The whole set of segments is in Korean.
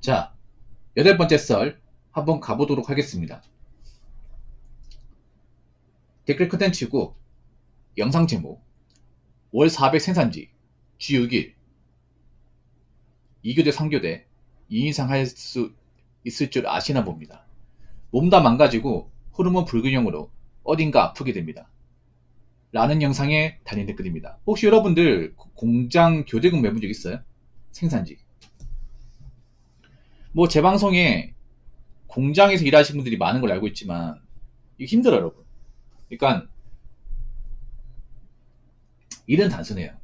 자, 8번째 썰 한번 가보도록 하겠습니다. 댓글 컨텐츠고 영상 제목 월 400 생산지 G6일 2교대 3교대 2인 이상 할 수 있을 줄 아시나 봅니다. 몸 다 망가지고 호르몬 불균형으로 어딘가 아프게 됩니다. 라는 영상에 달린 댓글입니다. 혹시 여러분들 공장 교대 근무 해본 적 있어요? 생산지. 뭐 제 방송에 공장에서 일하시는 분들이 많은 걸 알고 있지만 이게 힘들어요, 여러분. 그러니까 일은 단순해요.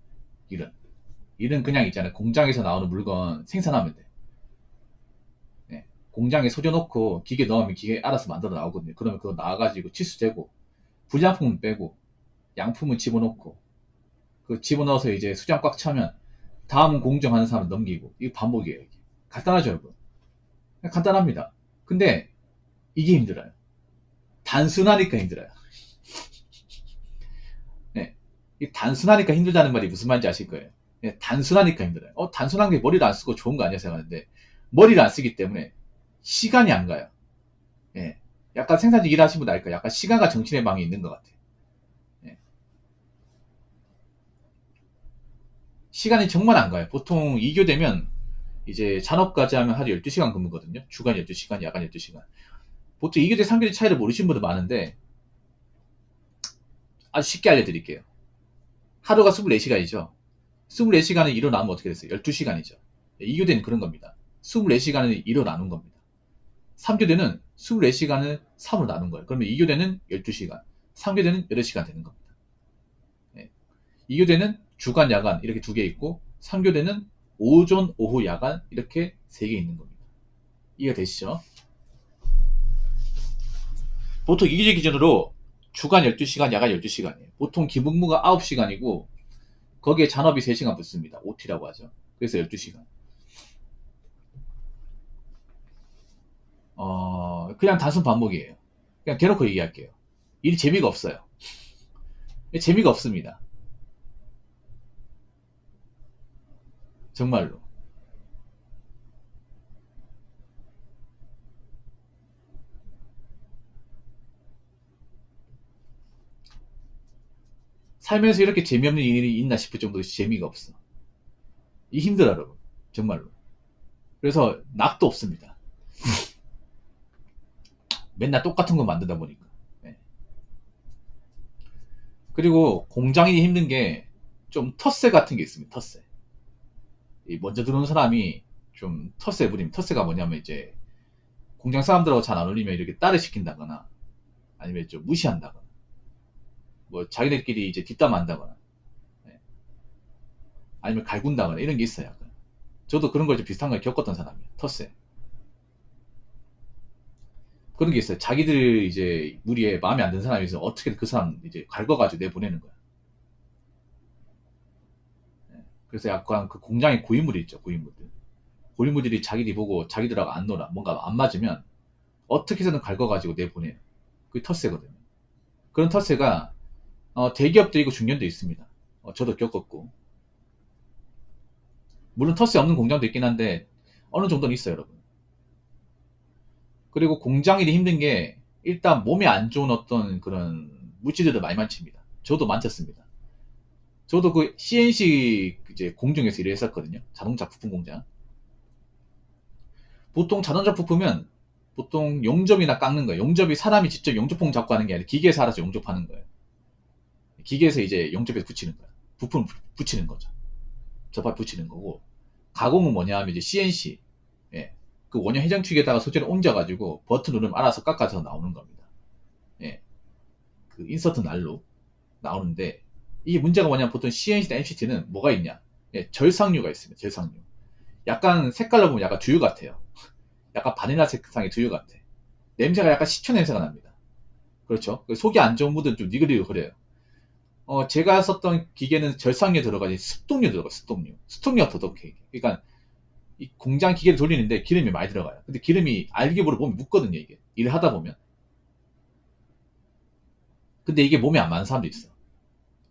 일은 그냥 있잖아요. 공장에서 나오는 물건 생산하면 돼. 네. 공장에 소져놓고 기계 넣으면 기계 알아서 만들어 나오거든요. 그러면 그거 나와가지고 치수되고 불량품은 빼고 양품은 집어넣고 그 집어넣어서 이제 수량 꽉 차면 다음은 공정하는 사람 넘기고 이거 반복이에요. 이게. 간단하죠, 여러분. 간단합니다. 근데 이게 힘들어요. 단순하니까 힘들어요. 네. 이 단순하니까 힘들다는 말이 무슨 말인지 아실 거예요. 네, 단순하니까 힘들어요. 단순한 게 머리를 안 쓰고 좋은 거 아니야 생각하는데 머리를 안 쓰기 때문에 시간이 안 가요. 예. 약간 생산직 일하시는 분들 알까요? 약간 시간과 정신의 방이 있는 것 같아요. 예. 시간이 정말 안 가요. 보통 2교 되면 이제 잔업까지 하면 하루 12시간 근무거든요. 주간 12시간, 야간 12시간. 보통 2교 대 3교 대 차이를 모르시는 분들 많은데 아주 쉽게 알려드릴게요. 하루가 24시간이죠. 24시간을 2로 나누면 어떻게 됐어요? 12시간이죠. 2교대는 그런 겁니다. 24시간을 2로 나눈 겁니다. 3교대는 24시간을 3으로 나눈 거예요. 그러면 2교대는 12시간, 3교대는 8시간 되는 겁니다. 2교대는 주간, 야간 이렇게 두 개 있고 3교대는 오전, 오후, 야간 이렇게 세 개 있는 겁니다. 이해가 되시죠? 보통 2교대 기준으로 주간 12시간, 야간 12시간이에요. 보통 기본무가 9시간이고 거기에 잔업이 3시간 붙습니다. OT라고 하죠. 그래서 12시간. 그냥 단순 반복이에요. 그냥 대놓고 얘기할게요. 일이 재미가 없어요. 재미가 없습니다. 정말로. 살면서 이렇게 재미없는 일이 있나 싶을 정도로 재미가 없어. 이 힘들어, 여러분. 정말로. 그래서 낙도 없습니다. 맨날 똑같은 거 만들다 보니까. 네. 그리고 공장이 힘든 게 좀 텃세 같은 게 있습니다. 텃세. 먼저 들어오는 사람이 좀 텃세 부림. 텃세가 뭐냐면 이제 공장 사람들하고 잘 안 어울리면 이렇게 딸을 시킨다거나 아니면 좀 무시한다거나 뭐 자기들끼리 이제 뒷담한다거나 네. 아니면 갈군다거나 이런 게 있어요. 저도 그런 걸 좀 비슷한 걸 겪었던 사람이에요. 텃세. 그런 게 있어요. 자기들 이제 무리에 마음에 안 드는 사람이 있으면 어떻게든 그 사람 이제 갈궈가지고 내보내는 거야. 그래서 약간 그 공장에 고인물이 있죠. 고인물들. 고인물들이 자기들이 보고 자기들하고 안 놀아. 뭔가 안 맞으면 어떻게 해서든 갈궈가지고 내보내요. 그게 텃세거든요. 그런 텃세가 대기업도 있고 중견도 있습니다. 저도 겪었고. 물론 텃세 없는 공장도 있긴 한데 어느 정도는 있어요, 여러분. 그리고 공장 일이 힘든 게 일단 몸에 안 좋은 어떤 그런 물질들도 많이 만집니다. 저도 만졌습니다. 저도 그 CNC 이제 공중에서 일을 했었거든요. 자동차 부품 공장. 보통 자동차 부품은 보통 용접이나 깎는 거예요. 용접이 사람이 직접 용접봉 잡고 하는 게 아니라 기계에서 알아서 용접하는 거예요. 기계에서 이제 용접해서 붙이는 거야. 부품 붙이는 거죠. 접합 붙이는 거고. 가공은 뭐냐 하면 이제 CNC. 예. 그 원형 회전축에다가 소재를 옮겨가지고 버튼 누르면 알아서 깎아서 나오는 겁니다. 예. 그 인서트 날로 나오는데 이게 문제가 뭐냐면 보통 CNC나 MCT는 뭐가 있냐? 예, 절삭류가 있습니다. 절삭류. 약간 색깔로 보면 약간 두유 같아요. 약간 바닐라 색상의 두유 같아. 냄새가 약간 식초 냄새가 납니다. 그렇죠? 속이 안 좋은 분들은 좀 니글니글거려요. 제가 썼던 기계는 절삭류 들어가지 습동류 들어가. 습동류가 더 독해. 그러니까 이 공장 기계를 돌리는데 기름이 많이 들어가요. 근데 기름이 알기보로 몸에 묻거든요. 이게 일을 하다 보면. 근데 이게 몸에 안 맞는 사람도 있어.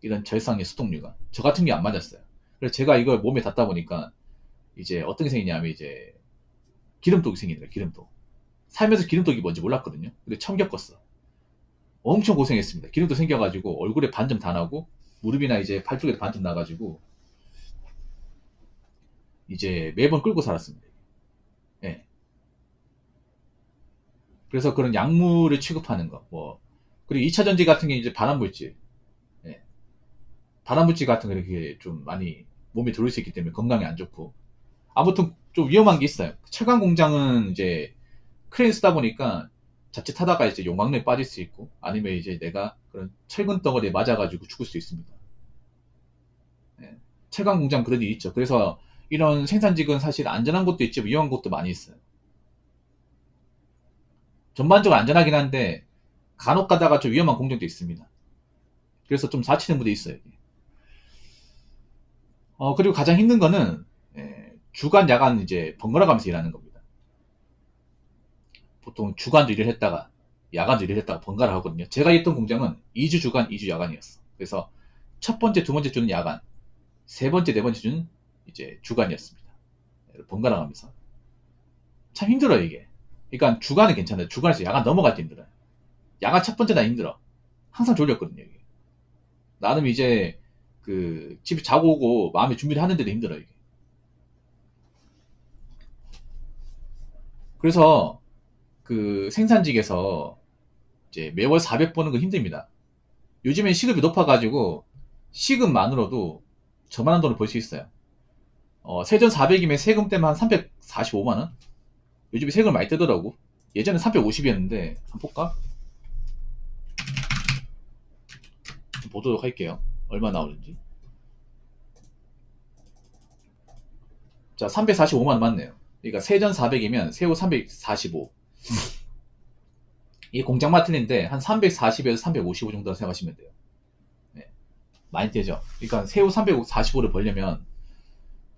이런 절삭류 습동류가. 저 같은 게 안 맞았어요. 그래서 제가 이걸 몸에 닿다 보니까 이제 어떤 게 생기냐면 이제 기름독이 생기는 거야, 기름독. 살면서 기름독이 뭔지 몰랐거든요. 근데 처음 겪었어. 엄청 고생했습니다. 기름도 생겨가지고 얼굴에 반점 다 나고 무릎이나 이제 팔 쪽에 반점 나가지고 이제 매번 끌고 살았습니다. 예. 그래서 그런 약물을 취급하는 거, 뭐 그리고 2차 전지 같은 게 이제 발암물질, 예. 발암물질 같은 거 이렇게 좀 많이 몸에 들어올 수 있기 때문에 건강에 안 좋고 아무튼 좀 위험한 게 있어요. 철강 공장은 이제 크레인 쓰다 보니까 자칫하다가 이제 용광로에 빠질 수 있고 아니면 이제 내가 그런 철근 덩어리에 맞아가지고 죽을 수 있습니다. 예. 철강 공장 그런 일이 있죠. 그래서 이런 생산직은 사실 안전한 것도 있지 위험한 것도 많이 있어요. 전반적으로 안전하긴 한데 간혹 가다가 좀 위험한 공정도 있습니다. 그래서 좀 다치는 분도 있어요. 그리고 가장 힘든 거는 주간 야간 이제 번갈아 가면서 일하는 겁니다. 보통 주간도 일을 했다가 야간도 일을 했다가 번갈아 하거든요. 제가 있던 공장은 2주 주간 2주 야간이었어. 그래서 첫 번째 두 번째 주는 야간, 세 번째 네 번째 주는 이제 주간이었습니다. 번갈아 가면서 참 힘들어요 이게. 그러니까 주간은 괜찮아요. 주간에서 야간 넘어갈 때 힘들어요. 야간 첫 번째 다 힘들어. 항상 졸렸거든요 이게. 나름 이제 그 집에 자고 오고 마음의 준비를 하는데도 힘들어 이게. 그래서 그 생산직에서 이제 매월 400 버는 거 힘듭니다. 요즘엔 시급이 높아가지고 시급만으로도 저만한 돈을 벌 수 있어요. 세전 400이면 세금 때문에 한 345만 원? 요즘에 세금을 많이 떼더라고. 예전에 350이었는데 한번 볼까? 좀 보도록 할게요. 얼마 나오는지. 자, 345만 원 맞네요. 그러니까 세전 400이면 세후 345. 이게 공장마다 틀린데 한 340에서 355 정도 생각하시면 돼요. 네, 많이 떼죠. 그러니까 세후 345를 벌려면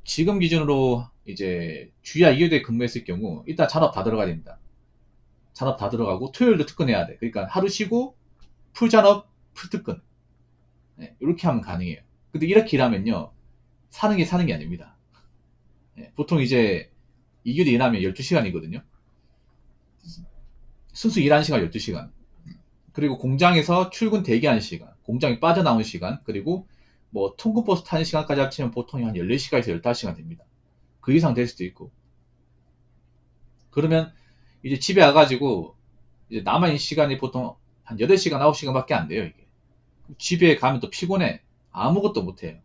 지금 기준으로 이제 주야 2교대에 근무했을 경우 일단 잔업 다 들어가야 됩니다. 잔업 다 들어가고 토요일도 특근해야 돼. 그러니까 하루 쉬고 풀 잔업, 풀 특근. 네, 이렇게 하면 가능해요. 근데 이렇게 일하면요. 사는 게 아닙니다. 네, 보통 이제 2교대 일하면 12시간이거든요. 순수 일하는 시간 12시간. 그리고 공장에서 출근 대기하는 시간, 공장에 빠져나오는 시간, 그리고 뭐 통근버스 타는 시간까지 합치면 보통 한 14시간에서 15시간 됩니다. 그 이상 될 수도 있고. 그러면 이제 집에 와가지고 이제 남아있는 시간이 보통 한 8시간, 9시간밖에 안 돼요, 이게. 집에 가면 또 피곤해. 아무것도 못해요.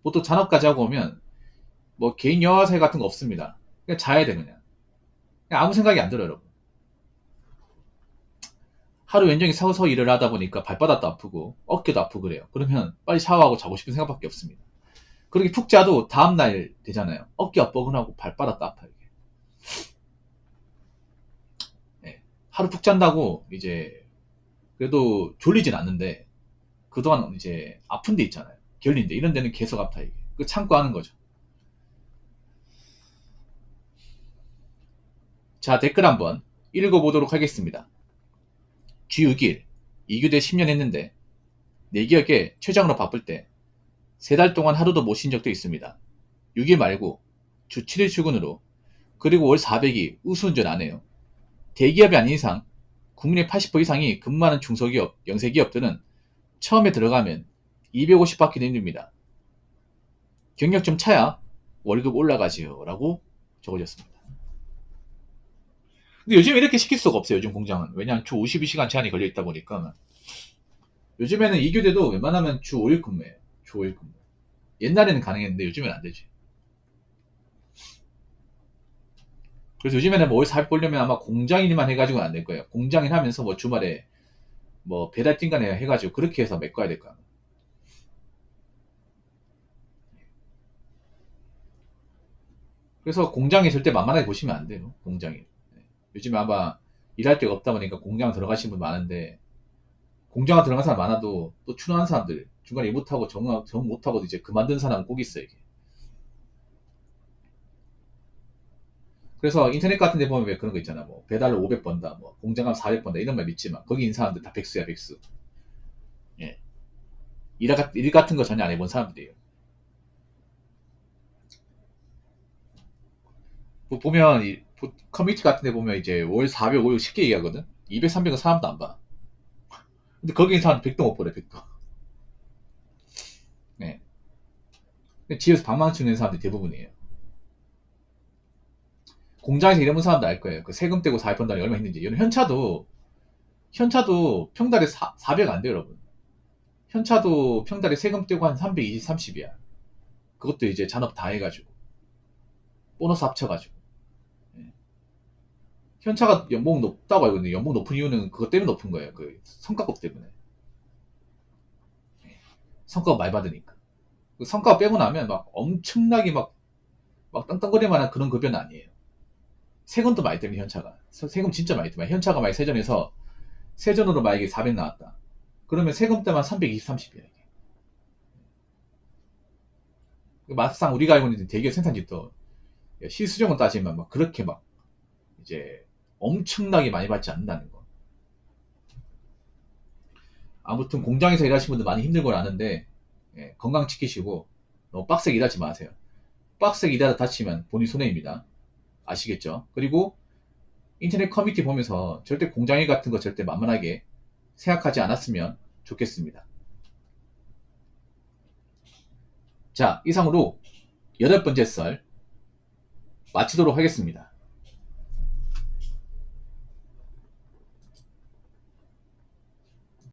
보통 잔업까지 하고 오면 뭐 개인 여가생 같은 거 없습니다. 그냥 자야 돼, 그냥 아무 생각이 안 들어요, 여러분. 하루 왼종일 서서 일을 하다 보니까 발바닥도 아프고 어깨도 아프고 그래요. 그러면 빨리 샤워하고 자고 싶은 생각밖에 없습니다. 그렇게 푹 자도 다음날 되잖아요. 어깨가 뻐근하고 발바닥도 아파요. 이게. 네. 하루 푹 잔다고 이제 그래도 졸리진 않는데 그동안 이제 아픈 데 있잖아요. 결린데 이런 데는 계속 아파 이게. 그 참고 하는 거죠. 자, 댓글 한번 읽어보도록 하겠습니다. G6일 2교대 10년 했는데 내 기억에 최장으로 바쁠 때 3달 동안 하루도 못 쉰 적도 있습니다. 6일 말고 주 7일 출근으로 그리고 월 400이 우수운전 안 해요. 대기업이 아닌 이상 국민의 80% 이상이 근무하는 중소기업, 영세기업들은 처음에 들어가면 250 받기도 힘듭니다. 경력 좀 차야 월급 올라가지요 라고 적어졌습니다. 근데 요즘 이렇게 시킬 수가 없어요. 요즘 공장은. 왜냐하면 주 52시간 제한이 걸려있다 보니까 요즘에는 2교대도 웬만하면 주 5일 근무예요. 주 5일 근무. 옛날에는 가능했는데 요즘엔 안 되지. 그래서 요즘에는 뭐 월 4일 보려면 아마 공장인만 해가지고는 안 될 거예요. 공장인 하면서 뭐 주말에 뭐 배달 띵간에 해가지고 그렇게 해서 메꿔야 될 거야. 그래서 공장에 절대 만만하게 보시면 안 돼요. 공장이. 요즘에 아마 일할 데가 없다 보니까 공장 들어가신 분 많은데 공장 들어간 사람 많아도 또 추노한 사람들 중간에 일 못하고 정 못하고 이제 그만둔 사람은 꼭 있어요. 이게. 그래서 인터넷 같은 데 보면 왜 그런 거 있잖아. 뭐 배달로 500 번다. 뭐 공장 가면 400 번다. 이런 말 믿지 마. 거기 있는 사람들 다 백수야 백수. 예. 일 같은 거 전혀 안 해본 사람들이에요. 뭐 보면 커뮤니티 같은 데 보면 이제 월 400, 500 쉽게 얘기하거든. 200, 300은 사람도 안 봐. 근데 거기에 사람 100도 못 벌어, 100도. 네. 근데 집에서 방망치 내는 사람들이 대부분이에요. 공장에서 일해본 사람도 알 거예요. 그 세금 떼고 사회 번다는 게 얼마나 힘든지. 여러분, 현차도 평달에 400 안 돼요, 여러분. 현차도 평달에 세금 떼고 한 320, 30이야. 그것도 이제 잔업 다 해가지고. 보너스 합쳐가지고. 예. 현차가 연봉 높다고 알고 있는데, 연봉 높은 이유는 그것 때문에 높은 거예요. 그 성과급 때문에. 예. 성과급 많이 받으니까. 그 성과급 빼고 나면 막 엄청나게 막 땅땅거릴 만한 그런 급여는 아니에요. 세금도 많이 때문에 현차가. 세금 진짜 많이 때문에. 현차가 만약 세전에서 세전으로 만약에 400 나왔다. 그러면 세금 때만 320, 30이야. 막상 우리가 알고 있는 대기업 생산직도 실수령을 따지면 막 그렇게 막 이제 엄청나게 많이 받지 않는다는 거. 아무튼 공장에서 일하시는 분들 많이 힘든 걸 아는데 예, 건강 지키시고 너무 빡세게 일하지 마세요. 빡세게 일하다 다치면 본인 손해입니다. 아시겠죠? 그리고 인터넷 커뮤니티 보면서 절대 공장일 같은 거 절대 만만하게 생각하지 않았으면 좋겠습니다. 자, 이상으로 8번째 썰 마치도록 하겠습니다.